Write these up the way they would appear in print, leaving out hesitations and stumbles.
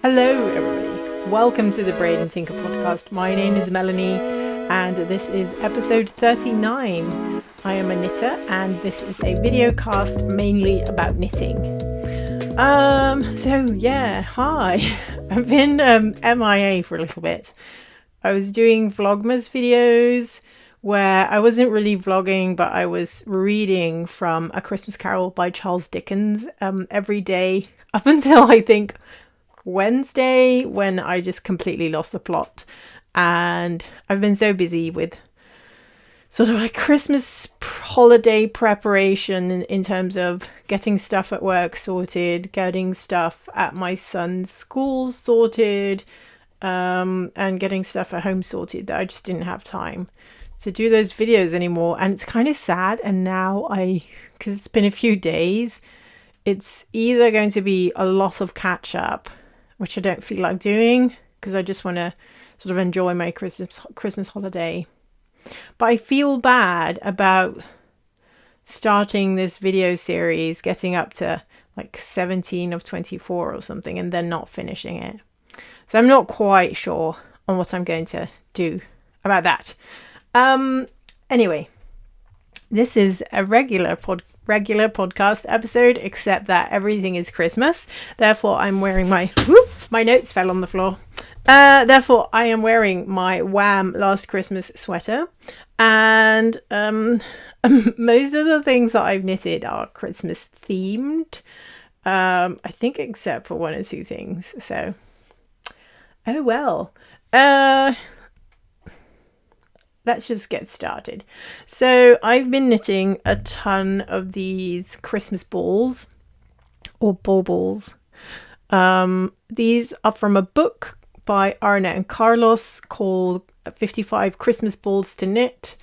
Hello everybody, welcome to the Braid and Tinker podcast. My name is Melanie and this is episode 39. I am a knitter and this is a video cast mainly about knitting. Hi. I've been MIA for a little bit. I was doing Vlogmas videos where I wasn't really vlogging, but I was reading from A Christmas Carol by Charles Dickens every day up until I think Wednesday, when I just completely lost the plot. And I've been so busy with sort of like Christmas holiday preparation in terms of getting stuff at work sorted, getting stuff at my son's school sorted, and getting stuff at home sorted, that I just didn't have time to do those videos anymore. And it's kind of sad. And now because it's been a few days, it's either going to be a lot of catch up, which I don't feel like doing because I just want to sort of enjoy my Christmas holiday. But I feel bad about starting this video series, getting up to like 17 of 24 or something, and then not finishing it. So I'm not quite sure on what I'm going to do about that. Anyway, this is a regular podcast episode, except that everything is Christmas. Therefore, I'm wearing my notes fell on the floor. Therefore, I am wearing my Wham! Last Christmas sweater, and most of the things that I've knitted are Christmas themed. I think except for one or two things. So, oh well. Let's just get started. So I've been knitting a ton of these Christmas balls or baubles. These are from a book by Arne Carlos called 55 Christmas Balls to Knit.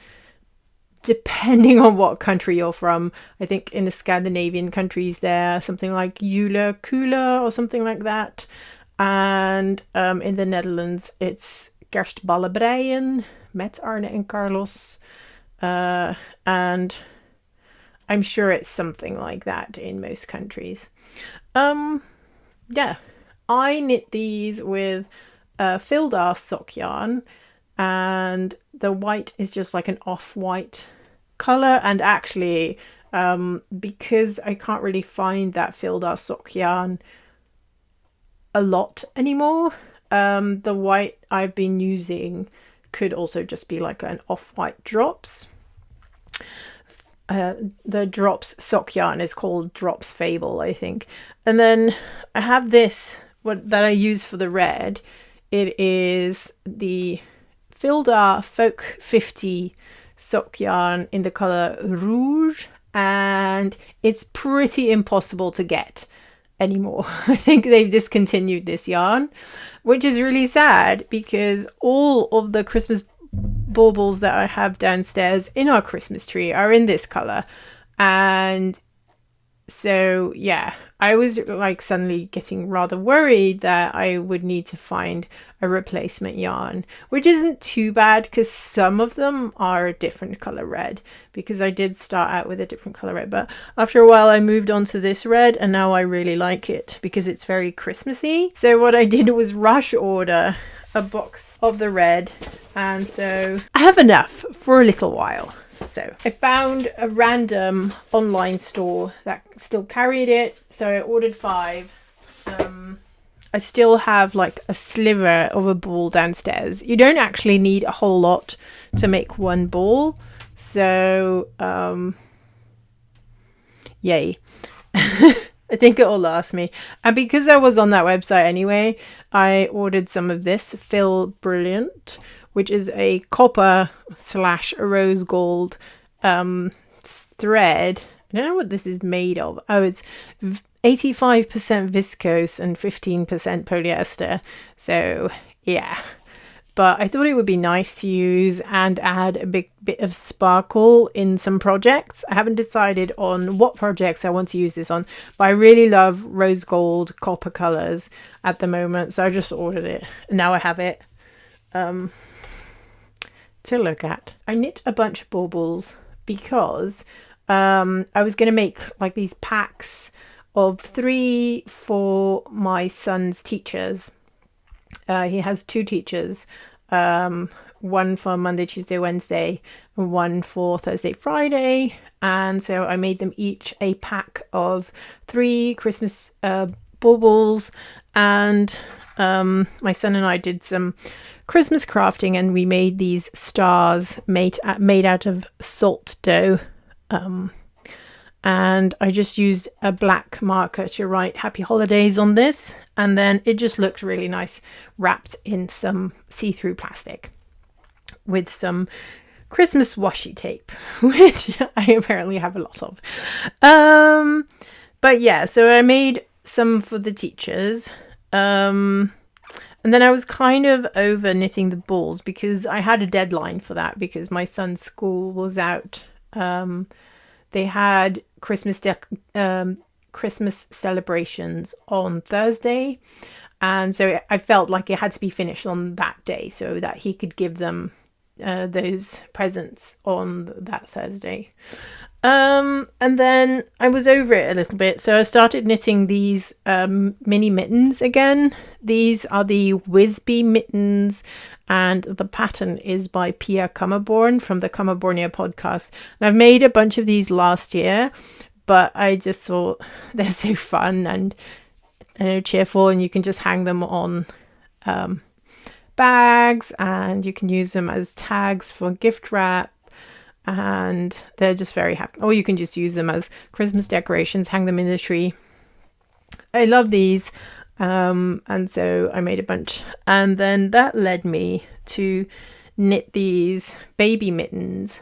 Depending on what country you're from, I think in the Scandinavian countries there something like Jule Kula or something like that. And in the Netherlands it's Kerstballenbreien met Arne and Carlos, and I'm sure it's something like that in most countries. I knit these with Fildar sock yarn, and the white is just like an off-white color. And actually, because I can't really find that Fildar sock yarn a lot anymore, the white I've been using could also just be like an off-white drops. The drops sock yarn is called Drops Fable, I think. And then I have this that I use for the red. It is the Fildar Folk 50 sock yarn in the color Rouge, and it's pretty impossible to get anymore. I think they've discontinued this yarn, which is really sad because all of the Christmas baubles that I have downstairs in our Christmas tree are in this color. And so I was like suddenly getting rather worried that I would need to find a replacement yarn, which isn't too bad because some of them are a different color red, because I did start out with a different color red, but after a while I moved on to this red and now I really like it because it's very Christmassy. So what I did was rush order a box of the red, and so I have enough for a little while. So I found a random online store that still carried it, so I ordered 5. I still have like a sliver of a ball downstairs. You don't actually need a whole lot to make one ball, so yay. I think it'll last me. And because I was on that website anyway, I ordered some of this Fill Brilliant, which is a copper / rose gold thread. I don't know what this is made of. Oh, it's 85% viscose and 15% polyester. So yeah, but I thought it would be nice to use and add a big bit of sparkle in some projects. I haven't decided on what projects I want to use this on, but I really love rose gold copper colors at the moment, so I just ordered it and now I have it to look at. I knit a bunch of baubles because I was going to make like these packs of 3 for my son's teachers. He has 2 teachers, one for Monday, Tuesday, Wednesday, and one for Thursday, Friday. And so I made them each a pack of 3 Christmas baubles, and my son and I did some Christmas crafting, and we made these stars made out of salt dough. And I just used a black marker to write Happy Holidays on this, and then it just looked really nice wrapped in some see-through plastic with some Christmas washi tape, which I apparently have a lot of. But yeah, so I made some for the teachers, and then I was kind of over knitting the balls because I had a deadline for that because my son's school was out. They had Christmas celebrations on Thursday, and so I felt like it had to be finished on that day so that he could give them those presents on that Thursday. And then I was over it a little bit, so I started knitting these mini mittens again. These are the Wisby mittens, and the pattern is by Pia Kammeborn from the Kammebornia podcast. And I've made a bunch of these last year, but I just thought they're so fun and cheerful, and you can just hang them on bags, and you can use them as tags for gift wrap, and they're just very happy. Or you can just use them as Christmas decorations, hang them in the tree. I love these. And so I made a bunch, and then that led me to knit these baby mittens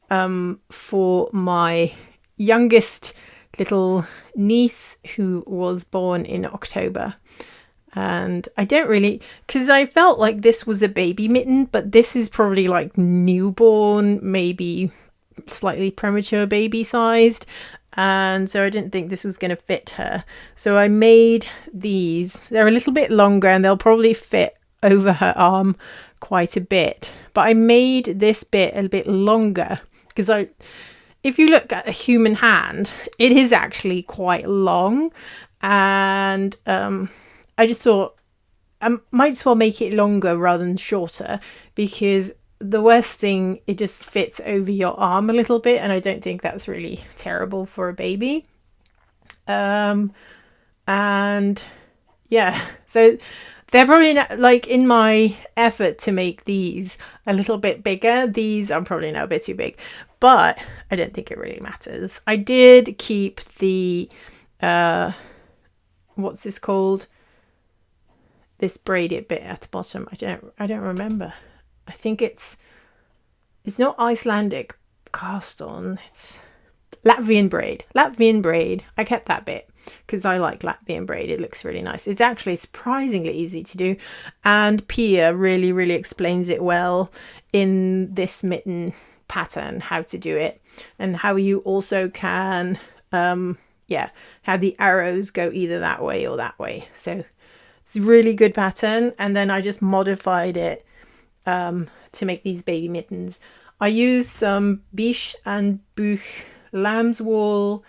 for my youngest little niece who was born in October. And I don't really, because I felt like this was a baby mitten, but this is probably like newborn, maybe slightly premature baby sized. And so I didn't think this was going to fit her. So I made these. They're a little bit longer and they'll probably fit over her arm quite a bit. But I made this bit a bit longer because if you look at a human hand, it is actually quite long. And I just thought I might as well make it longer rather than shorter, because the worst thing, it just fits over your arm a little bit, and I don't think that's really terrible for a baby. And yeah, so they're probably not, like, in my effort to make these a little bit bigger, these are probably now a bit too big, but I don't think it really matters. I did keep the what's this called, this braided bit at the bottom. I don't remember. I think it's not Icelandic cast on, it's Latvian braid. I kept that bit because I like Latvian braid. It looks really nice. It's actually surprisingly easy to do, and Pia really explains it well in this mitten pattern, how to do it, and how you also can how the arrows go either that way or that way. So it's a really good pattern, and then I just modified it to make these baby mittens. I used some biche and buch lamb's wool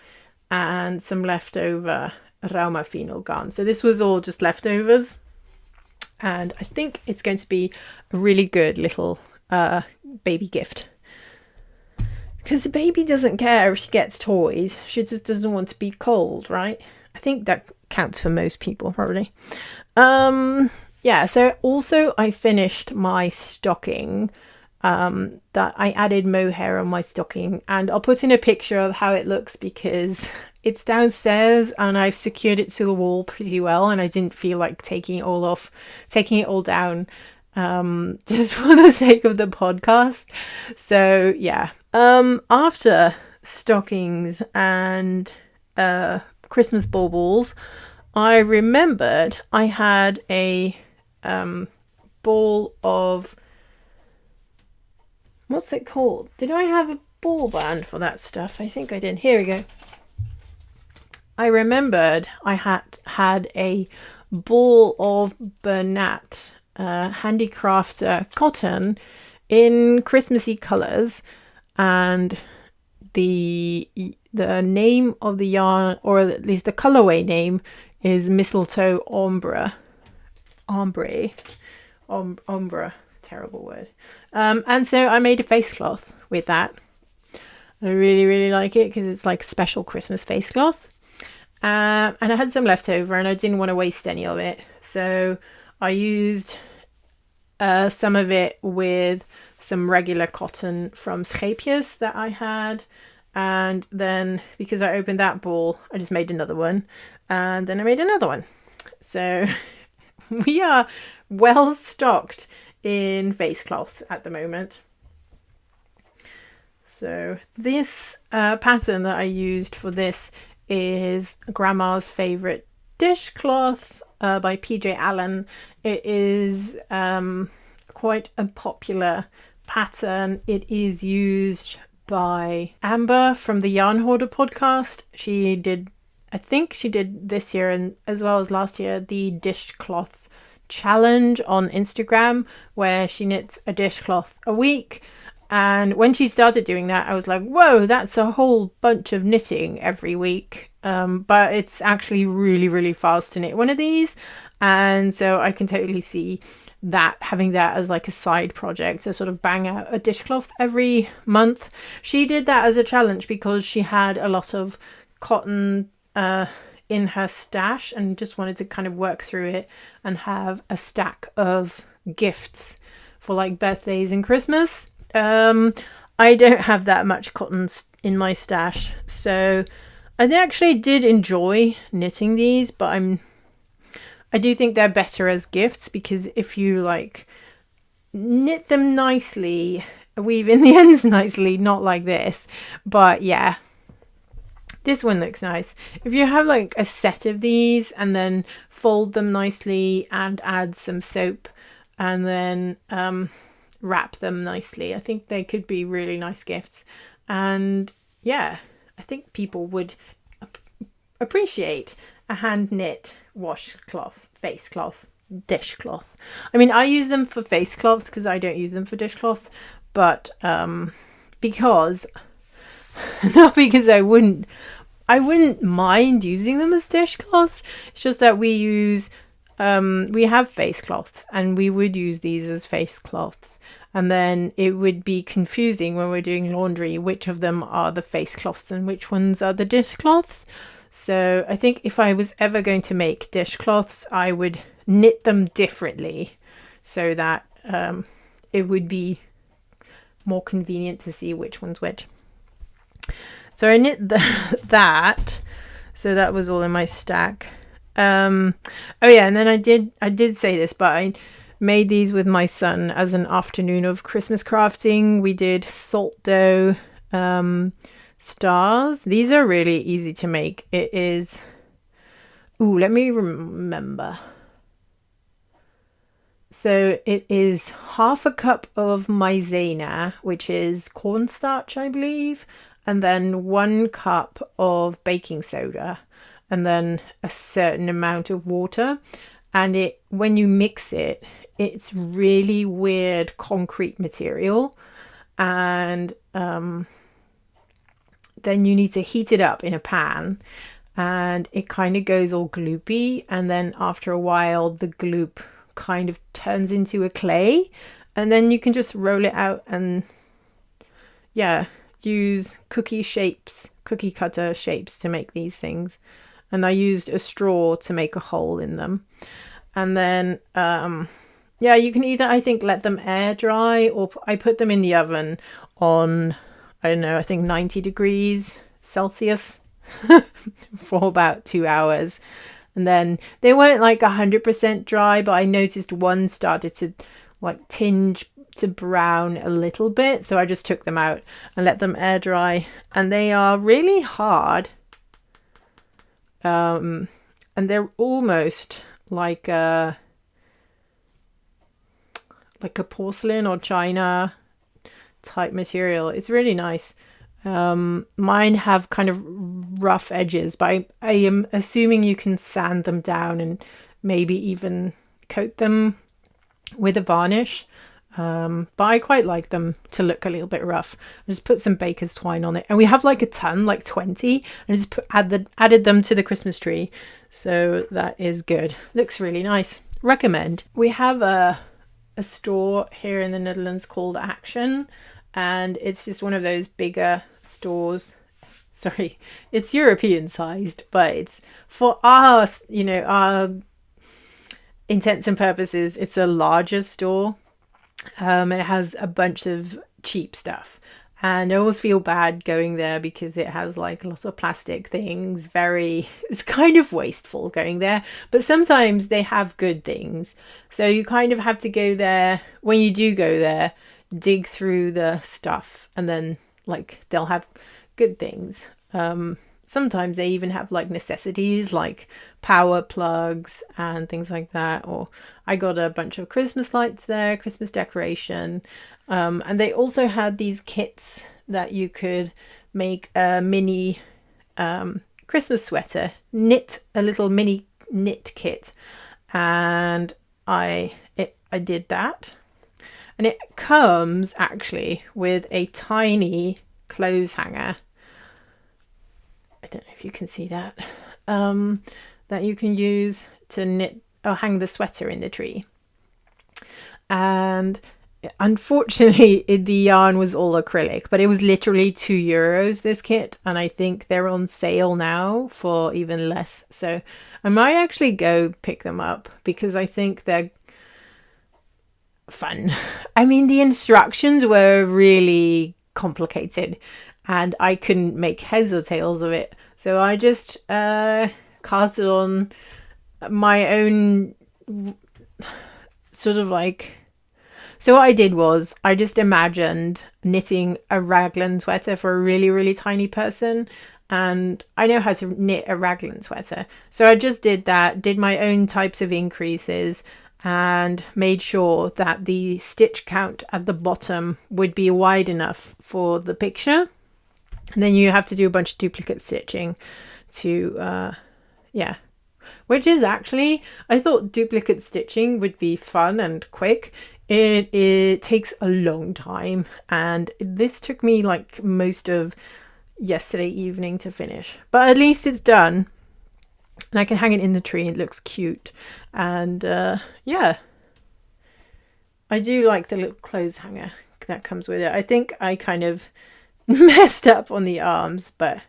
and some leftover Rauma Fino yarn. So this was all just leftovers, and I think it's going to be a really good little baby gift, because the baby doesn't care if she gets toys, she just doesn't want to be cold, right? I think that counts for most people probably. Yeah, so also I finished my stocking, that I added mohair on my stocking, and I'll put in a picture of how it looks because it's downstairs and I've secured it to the wall pretty well, and I didn't feel like taking it all down just for the sake of the podcast. So yeah, after stockings and Christmas baubles, I remembered I had a ball of, what's it called? Did I have a ball band for that stuff? I think I did. Here we go. I remembered I had a ball of Bernat Handicrafter cotton in Christmassy colours, and the name of the yarn, or at least the colorway name, is Mistletoe Ombre. Ombre. Terrible word. And so I made a face cloth with that. I really, really like it because it's like a special Christmas face cloth. And I had some left over and I didn't want to waste any of it. So I used some of it with some regular cotton from Scheepjes that I had. And then because I opened that ball, I just made another one. And then I made another one. So we are well stocked in face cloths at the moment. So this pattern that I used for this is Grandma's Favorite Dishcloth by PJ Allen. It is quite a popular pattern. It is used by Amber from the Yarn Hoarder podcast. I think she did this year and as well as last year, the dishcloth challenge on Instagram, where she knits a dishcloth a week. And when she started doing that, I was like, whoa, that's a whole bunch of knitting every week. But it's actually really, really fast to knit one of these. And so I can totally see that, having that as like a side project to sort of bang out a dishcloth every month. She did that as a challenge because she had a lot of cotton in her stash and just wanted to kind of work through it and have a stack of gifts for like birthdays and Christmas. I don't have that much cotton in my stash, so I actually did enjoy knitting these, but I do think they're better as gifts, because if you like knit them nicely, weave in the ends nicely, not like this, but yeah, this one looks nice. If you have like a set of these and then fold them nicely and add some soap and then wrap them nicely, I think they could be really nice gifts. And yeah, I think people would appreciate a hand knit washcloth, face cloth, dishcloth. I mean, I use them for face cloths because I don't use them for dishcloths, but because not because I wouldn't mind using them as dishcloths. It's just that we have face cloths and we would use these as face cloths, and then it would be confusing when we're doing laundry which of them are the face cloths and which ones are the dishcloths. So I think if I was ever going to make dishcloths, I would knit them differently so that it would be more convenient to see which one's which. So I knit that. So that was all in my stack. Oh yeah, and then I did say this, but I made these with my son as an afternoon of Christmas crafting. We did salt dough stars. These are really easy to make. It is, let me remember. So it is half a cup of maizena, which is cornstarch, I believe, and then 1 cup of baking soda, and then a certain amount of water. And when you mix it, it's really weird concrete material, and then you need to heat it up in a pan, and it kind of goes all gloopy, and then after a while the gloop kind of turns into a clay, and then you can just roll it out and use cookie cutter shapes to make these things. And I used a straw to make a hole in them. And then you can either, I think, let them air dry, or I put them in the oven on, I don't know, I think 90 degrees Celsius for about 2 hours. And then they weren't like 100% dry, but I noticed one started to like tinge to brown a little bit. So I just took them out and let them air dry. And they are really hard. And they're almost like a porcelain or china type material. It's really nice. Mine have kind of rough edges, but I am assuming you can sand them down and maybe even coat them with a varnish. But I quite like them to look a little bit rough. I just put some baker's twine on it, and we have like a ton, like 20, and just added them to the Christmas tree, so that is good. Looks really nice. Recommend. We have a store here in the Netherlands called Action, and it's just one of those bigger stores. Sorry, it's European sized, but it's for our, you know, our intents and purposes, it's a larger store. It has a bunch of cheap stuff, and I always feel bad going there because it has like lots of plastic things. It's kind of wasteful going there, but sometimes they have good things, so you kind of have to go there. When you do go there, dig through the stuff, and then like they'll have good things. Sometimes they even have like necessities like power plugs and things like that. Or I got a bunch of Christmas lights there, Christmas decoration. And they also had these kits that you could make a mini Christmas sweater, knit a little mini knit kit. And I did that. And it comes actually with a tiny clothes hanger. I don't know if you can see that, that you can use to knit or hang the sweater in the tree. And unfortunately, the yarn was all acrylic, but it was literally €2, this kit. And I think they're on sale now for even less. So I might actually go pick them up because I think they're fun. I mean, the instructions were really complicated, and I couldn't make heads or tails of it. So I just cast on my own sort of like... So what I did was I just imagined knitting a raglan sweater for a really, really tiny person. And I know how to knit a raglan sweater. So I just did that, did my own types of increases, and made sure that the stitch count at the bottom would be wide enough for the picture. And then you have to do a bunch of duplicate stitching to, which is actually, I thought duplicate stitching would be fun and quick. It takes a long time, and this took me like most of yesterday evening to finish. But at least it's done, and I can hang it in the tree. It looks cute, and yeah. I do like the little clothes hanger that comes with it. I think I kind of messed up on the arms, but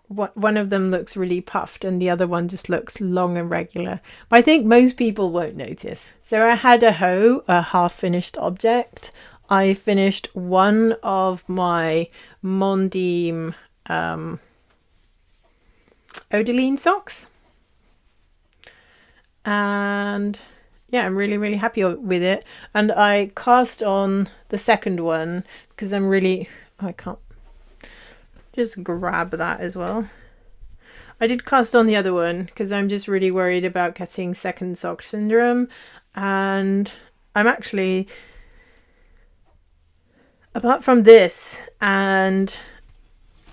one of them looks really puffed and the other one just looks long and regular. But I think most people won't notice. So I had a hoe, a half-finished object. I finished one of my Mondim Odeline socks. And yeah, I'm really, really happy with it. And I cast on the second one because I can't just grab that as well. I did cast on the other one because I'm just really worried about getting second sock syndrome. And I'm actually, apart from this and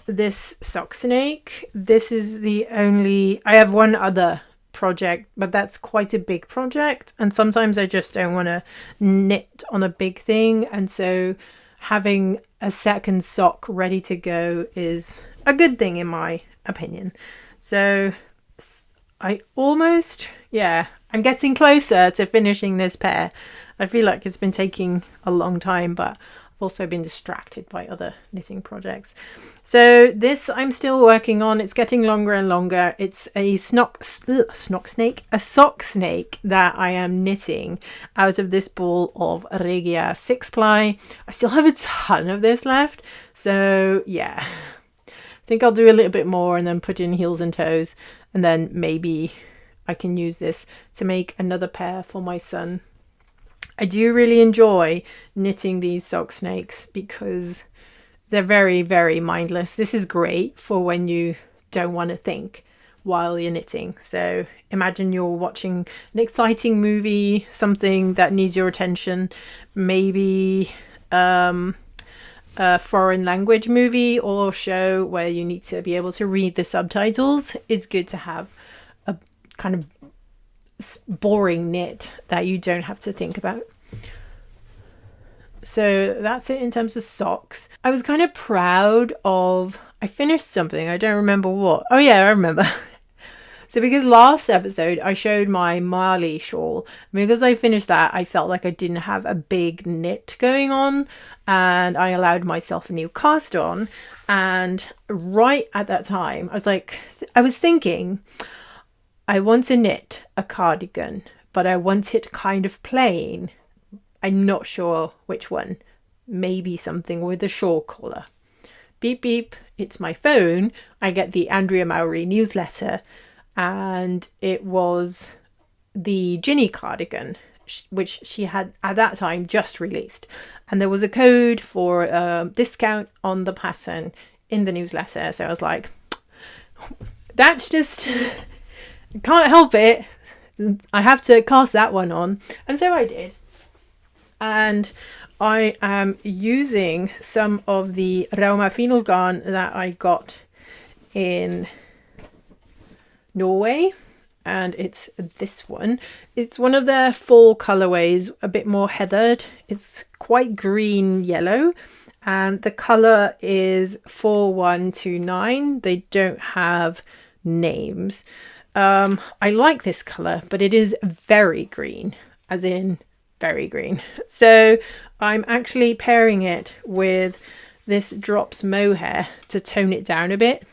this sock snake, this is the only, I have one other project, but that's quite a big project, and sometimes I just don't want to knit on a big thing, and so having a second sock ready to go is a good thing in my opinion. So I'm getting closer to finishing this pair. I feel like it's been taking a long time, but I've also been distracted by other knitting projects. So this I'm still working on. It's getting longer and longer. It's a sock snake that I am knitting out of this ball of Regia 6-ply. I still have a ton of this left. So yeah, I think I'll do a little bit more and then put in heels and toes. And then maybe I can use this to make another pair for my son. I do really enjoy knitting these sock snakes because they're very, very mindless. This is great for when you don't want to think while you're knitting. So imagine you're watching an exciting movie, something that needs your attention, maybe a foreign language movie or show where you need to be able to read the subtitles. It's good to have a kind of boring knit that you don't have to think about. So that's it in terms of socks. I was kind of proud of, I finished something, I don't remember what. Oh yeah, I remember. So because last episode I showed my Mali shawl, because I finished that, I felt like I didn't have a big knit going on, and I allowed myself a new cast on. And right at that time, I was thinking, I want to knit a cardigan, but I want it kind of plain. I'm not sure which one. Maybe something with a shawl collar. Beep beep, it's my phone. I get the Andrea Mowry newsletter, and it was the Ginny cardigan, which she had at that time just released, and there was a code for a discount on the pattern in the newsletter. So I was like, that's just can't help it, I have to cast that one on. And so I did, and I am using some of the Rauma Final yarn that I got in Norway, and it's this one. It's one of their fall colorways, a bit more heathered. It's quite green yellow, and the color is 4129. They don't have names. I like this color, but it is very green, as in very green. So I'm actually pairing it with this Drops mohair to tone it down a bit.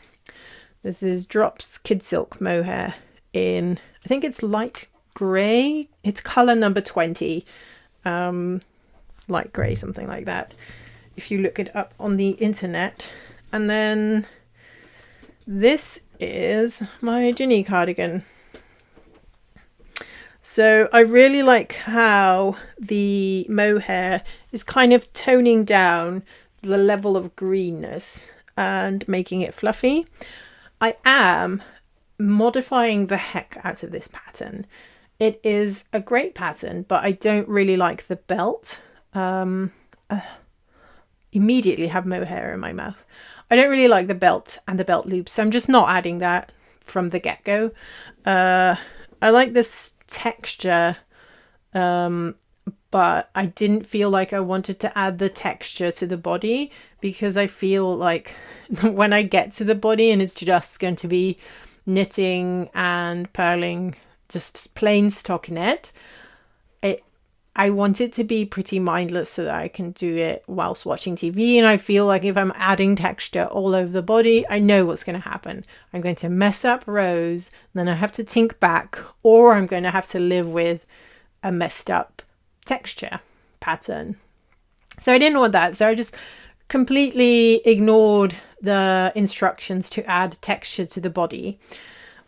This is Drops Kid Silk mohair in, I think it's light grey. It's colour number 20. Light grey, something like that, if you look it up on the internet. And then this is my Ginny cardigan. So I really like how the mohair is kind of toning down the level of greenness and making it fluffy. I am modifying the heck out of this pattern. It is a great pattern, but I don't really like the belt. Immediately have mohair in my mouth. I don't really like the belt and the belt loops, so I'm just not adding that from the get-go. I like this texture, but I didn't feel like I wanted to add the texture to the body, because I feel like when I get to the body and it's just going to be knitting and purling, just plain stockinette, I want it to be pretty mindless so that I can do it whilst watching TV. And I feel like if I'm adding texture all over the body, I know what's going to happen. I'm going to mess up rows, then I have to tink back, or I'm going to have to live with a messed up texture pattern. So I didn't want that. So I just completely ignored the instructions to add texture to the body.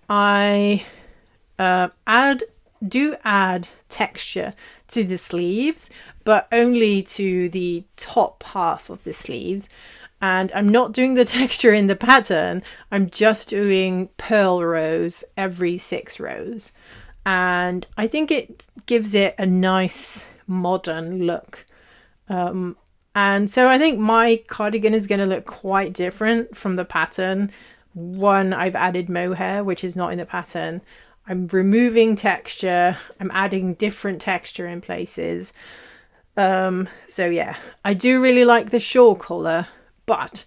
I do add texture to the sleeves, but only to the top half of the sleeves, and I'm not doing the texture in the pattern. I'm just doing purl rows every 6 rows, and I think it gives it a nice modern look. And so I think my cardigan is going to look quite different from the pattern. One, I've added mohair, which is not in the pattern. I'm removing texture. I'm adding different texture in places. So yeah, I do really like the shawl collar, but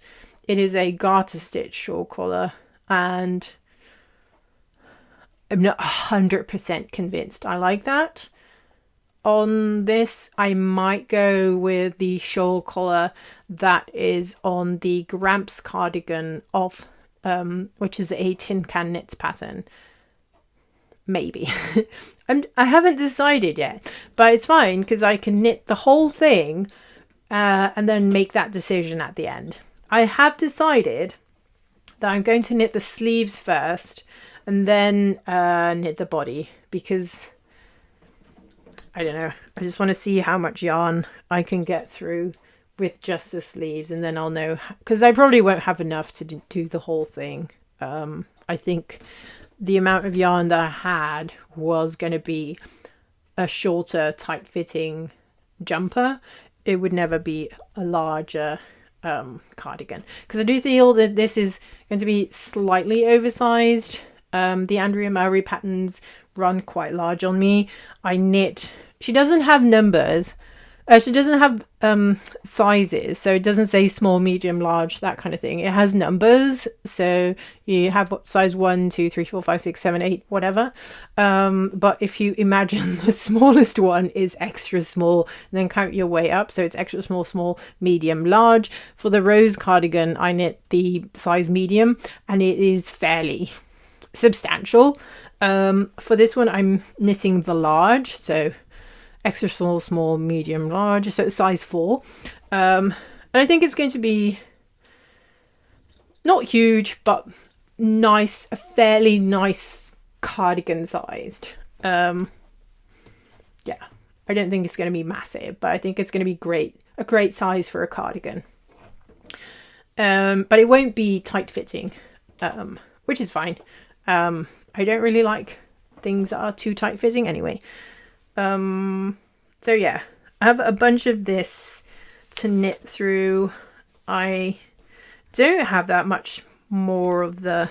it is a garter stitch shawl collar, and I'm not 100% convinced I like that. On this, I might go with the shawl collar that is on the Gramps cardigan of, which is a tin can knits pattern. Maybe. I haven't decided yet, but it's fine because I can knit the whole thing and then make that decision at the end. I have decided that I'm going to knit the sleeves first and then knit the body, because I don't know, I just want to see how much yarn I can get through with just the sleeves, and then I'll know, because I probably won't have enough to do the whole thing. I think the amount of yarn that I had was going to be a shorter, tight-fitting jumper. It would never be a larger cardigan, because I do feel that this is going to be slightly oversized. The Andrea Mowry patterns run quite large on me. She doesn't have numbers, She doesn't have sizes, so it doesn't say small, medium, large, that kind of thing. It has numbers, so you have what size 1, 2, 3, 4, 5, 6, 7, 8, whatever. But if you imagine the smallest one is extra small, then count your way up. So it's extra small, small, medium, large. For the rose cardigan, I knit the size medium, and it is fairly substantial. For this one, I'm knitting the large, so extra small, small, medium, large, so size 4. And I think it's going to be not huge, but nice, a fairly nice cardigan sized. Yeah, I don't think it's going to be massive, but I think it's going to be great, a great size for a cardigan. But it won't be tight fitting, which is fine. I don't really like things that are too tight fitting anyway. So yeah, I have a bunch of this to knit through. I don't have that much more of the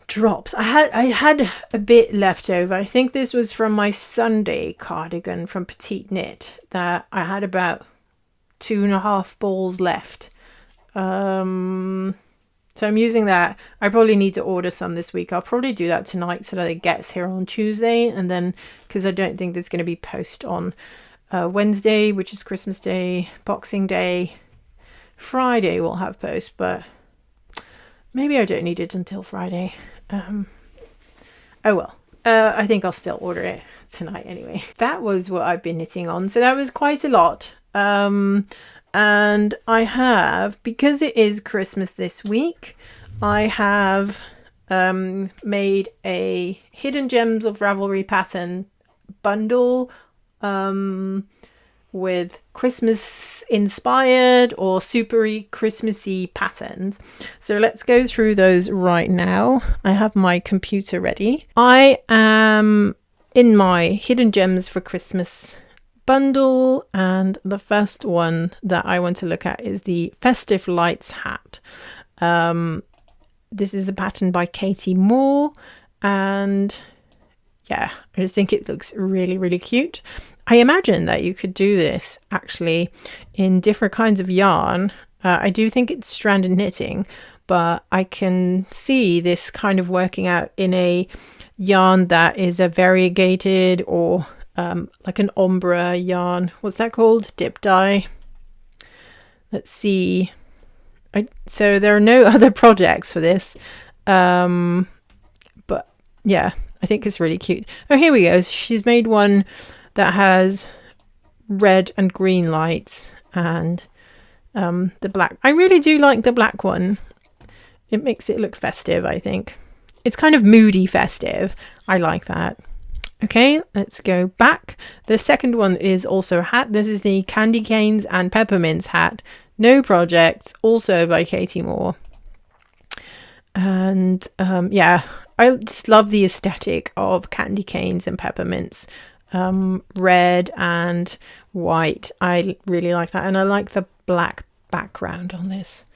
drops. I had a bit left over. I think this was from my Sunday cardigan from Petite Knit that I had about 2.5 balls left. So I'm using that. I probably need to order some this week. I'll probably do that tonight so that it gets here on Tuesday. And then, because I don't think there's going to be post on Wednesday, which is Christmas Day, Boxing Day. Friday we'll have post, but maybe I don't need it until Friday. Oh well. I think I'll still order it tonight anyway. That was what I've been knitting on. So that was quite a lot. And I have, because it is Christmas this week, I have made a Hidden Gems of Ravelry pattern bundle with Christmas inspired or supery Christmassy patterns. So let's go through those right now. I have my computer ready. I am in my Hidden Gems for Christmas bundle, and the first one that I want to look at is the Festive Lights hat. This is a pattern by Katie Moore, and yeah, I just think it looks really, really cute. I imagine that you could do this actually in different kinds of yarn. I do think it's stranded knitting, but I can see this kind of working out in a yarn that is a variegated or like an ombre yarn. What's that called? Dip dye. Let's see. So there are no other projects for this. But yeah, I think it's really cute. Oh, here we go. She's made one that has red and green lights and the black. I really do like the black one. It makes it look festive, I think. It's kind of moody festive. I like that. Okay, let's go back. The second one is also a hat. This is the Candy Canes and Peppermints hat. No projects, also by Katie Moore. And yeah, I just love the aesthetic of candy canes and peppermints. Red and white. I really like that. And I like the black background on this.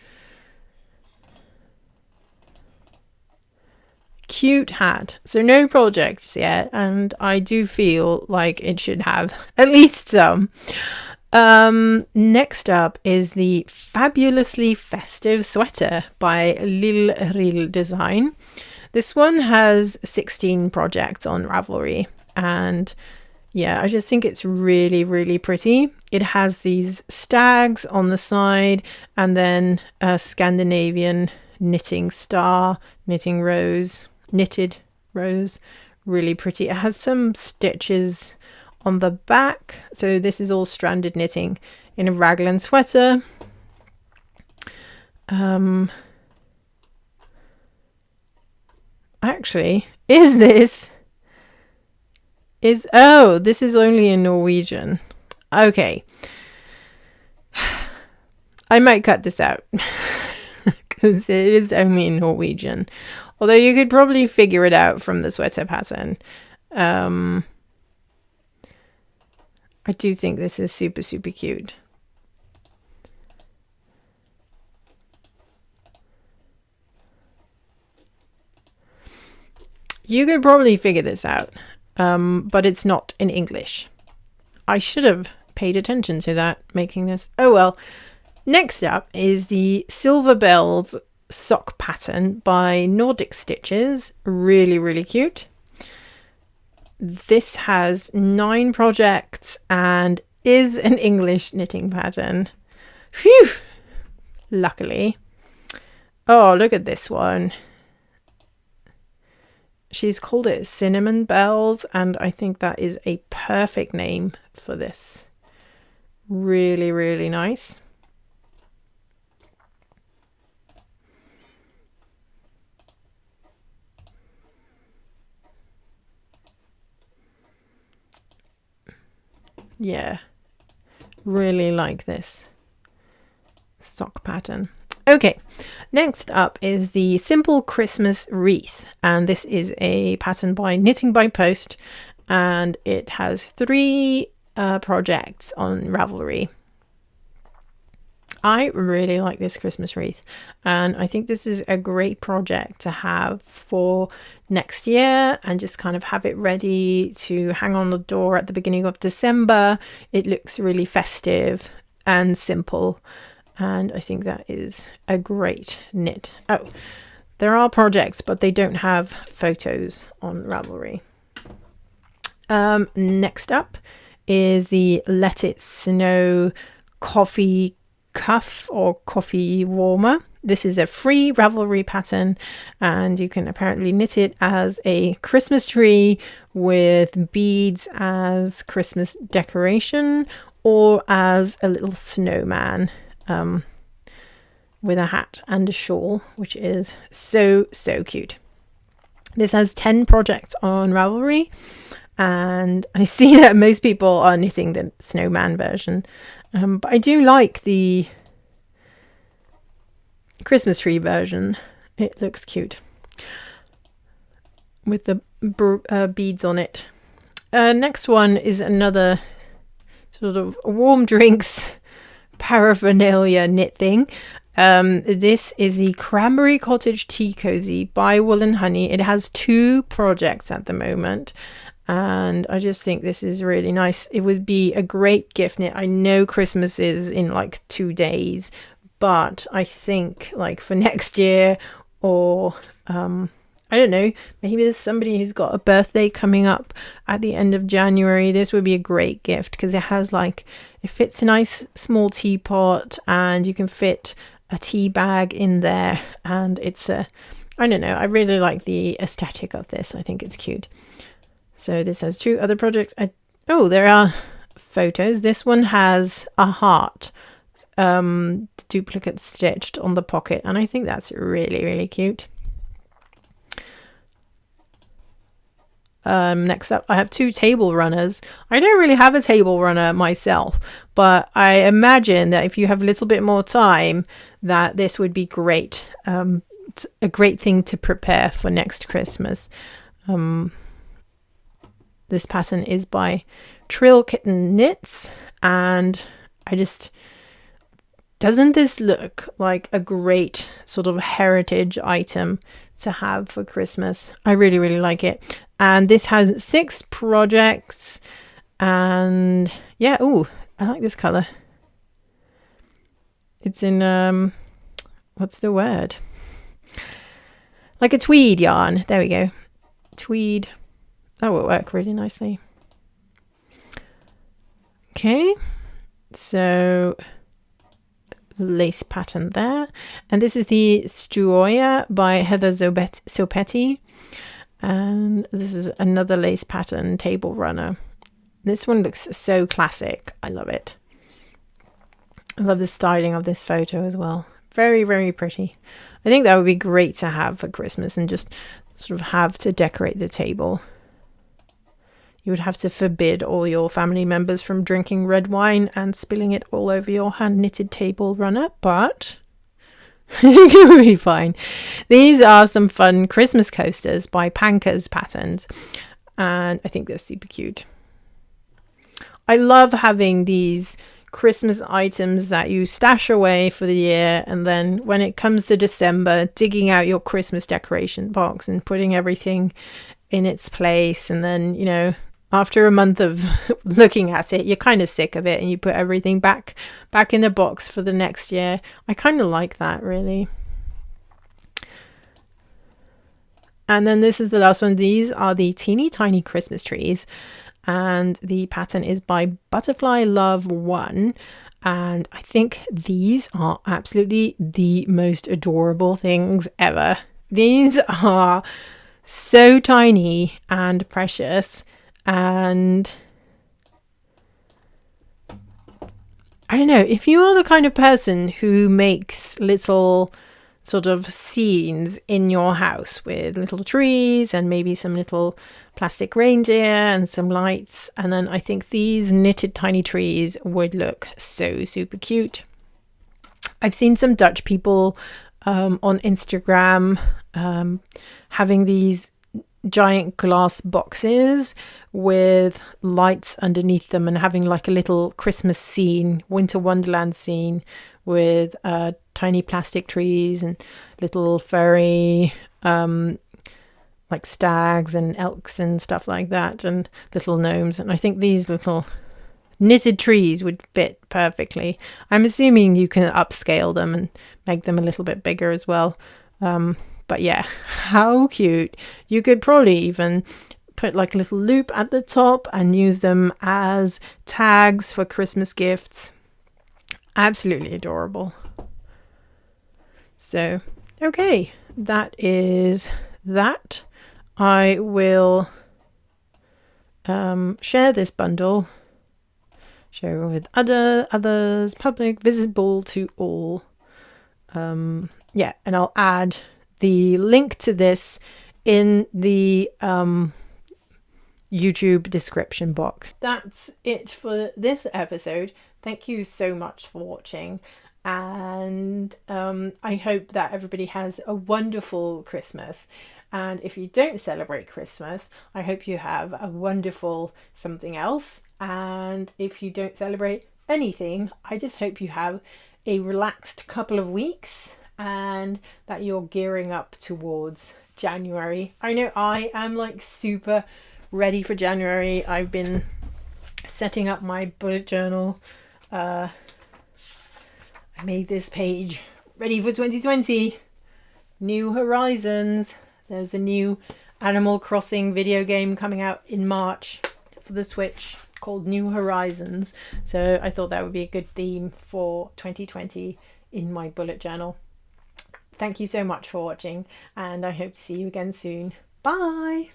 Cute hat. So no projects yet, and I do feel like it should have at least some. Next up is the Fabulously Festive Sweater by Lil Ril Design. This one has 16 projects on Ravelry, and yeah, I just think it's really, really pretty. It has these stags on the side, and then a Scandinavian knitting star, knitted rose, really pretty. It has some stitches on the back, so this is all stranded knitting in a raglan sweater. Actually, this is only in Norwegian. Okay, I might cut this out because it is only in Norwegian. Although you could probably figure it out from the sweater pattern. I do think this is super, super cute. You could probably figure this out, but it's not in English. I should have paid attention to that making this. Oh well. Next up is the Silver Bells sock pattern by Nordic Stitches. Really, really cute. This has 9 projects and is an English knitting pattern. Phew! Luckily. Oh, look at this one. She's called it Cinnamon Bells, and I think that is a perfect name for this. Really, really nice. Yeah, really like this sock pattern. Okay, next up is the Simple Christmas Wreath, and this is a pattern by Knitting by Post, and it has 3 projects on Ravelry. I really like this Christmas wreath, and I think this is a great project to have for next year and just kind of have it ready to hang on the door at the beginning of December. It looks really festive and simple, and I think that is a great knit. Oh, there are projects, but they don't have photos on Ravelry. Next up is the Let It Snow coffee cuff or coffee warmer. This is a free Ravelry pattern, and you can apparently knit it as a Christmas tree with beads as Christmas decoration, or as a little snowman with a hat and a shawl, which is so cute. This has 10 projects on Ravelry, and I see that most people are knitting the snowman version. But I do like the Christmas tree version. It looks cute with the beads on it. Next one is another sort of warm drinks paraphernalia knit thing. This is the Cranberry Cottage Tea Cozy by Wool and Honey. It has 2 projects at the moment, and I just think this is really nice. It would be a great gift knit. I know Christmas is in like 2 days, but I think like for next year, or I don't know, maybe there's somebody who's got a birthday coming up at the end of January, this would be a great gift, because it has like, it fits a nice small teapot, and you can fit a tea bag in there, and it's a, I don't know, I really like the aesthetic of this. I think it's cute. So this has 2 other projects. Oh, there are photos. This one has a heart duplicate stitched on the pocket, and I think that's really cute. Next up, I have 2 table runners. I don't really have a table runner myself, but I imagine that if you have a little bit more time, that this would be great. It's a great thing to prepare for next Christmas. This pattern is by Trill Kitten Knits, and I just, doesn't this look like a great sort of heritage item to have for Christmas? I really like it. And this has 6 projects, and yeah, oh, I like this color. It's in what's the word, like a tweed yarn. There we go, tweed. That will work really nicely. Okay, so lace pattern there, and this is the Stuoya by Heather Sopetti, and this is another lace pattern table runner. This one looks so classic. I love it. I love the styling of this photo as well. Very pretty. I think that would be great to have for Christmas, and just sort of have to decorate the table. You would have to forbid all your family members from drinking red wine and spilling it all over your hand-knitted table runner, but it would be fine. These are some fun Christmas coasters by Panker's Patterns, and I think they're super cute. I love having these Christmas items that you stash away for the year, and then when it comes to December, digging out your Christmas decoration box and putting everything in its place, and then, you know, after a month of looking at it, you're kind of sick of it and you put everything back in the box for the next year. I kind of like that, really. And then this is the last one. These are the teeny tiny Christmas trees, and the pattern is by Butterfly Love 1. And I think these are absolutely the most adorable things ever. These are so tiny and precious, and I don't know, if you are the kind of person who makes little sort of scenes in your house with little trees and maybe some little plastic reindeer and some lights, and then I think these knitted tiny trees would look so super cute. I've seen some Dutch people on Instagram having these giant glass boxes with lights underneath them and having like a little Christmas scene, winter wonderland scene, with tiny plastic trees and little furry like stags and elks and stuff like that, and little gnomes. And I think these little knitted trees would fit perfectly. I'm assuming you can upscale them and make them a little bit bigger as well. But yeah, how cute. You could probably even put like a little loop at the top and use them as tags for Christmas gifts. Absolutely adorable. So, okay, that is that. I will share this bundle, share with others, public, visible to all. Yeah, and I'll add the link to this in the YouTube description box. That's it for this episode. Thank you so much for watching, and I hope that everybody has a wonderful Christmas. And if you don't celebrate Christmas, I hope you have a wonderful something else. And if you don't celebrate anything, I just hope you have a relaxed couple of weeks and that you're gearing up towards January. I know I am like super ready for January. I've been setting up my bullet journal. I made this page ready for 2020. New horizons. There's a new Animal Crossing video game coming out in March for the Switch called New Horizons. So I thought that would be a good theme for 2020 in my bullet journal. Thank you so much for watching, and I hope to see you again soon. Bye!